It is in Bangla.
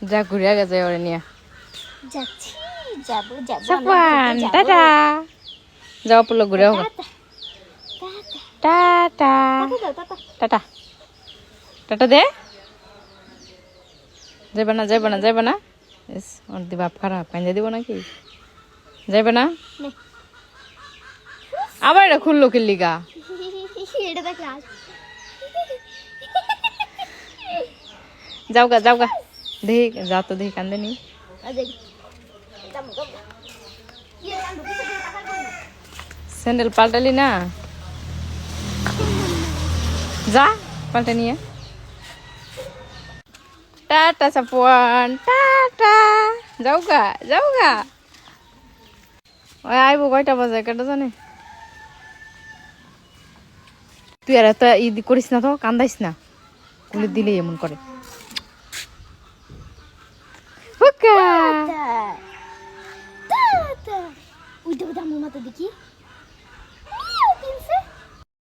যা ঘুরে গেছে ওরে নিয়ে যাচ্ছি যাবো যাবো সাফওয়ান টাটা যাও পুলো ঘুরে হোক টাটা টাটা টাটা দে যাইবা না ইস ওর দি বাপ খারাপ কান্দে দিব নাকি যাইবা না আবার এটা খুললো কিল্লিগা এটা দেখ লাল যাওগা দেখ যা তো দেখ কান্দে নি স্যান্ডেল পাল্টালি না যা পাল্টে নিয়ে টাটা সাফওয়ান টাটা যাওগা ওই আইব কয়টা বাজে কেটে জানে তুই আর এত ই করিস না তো কান্দাইস না কুলে দিলে এমন করে ওই তো দাম মাথা দেখি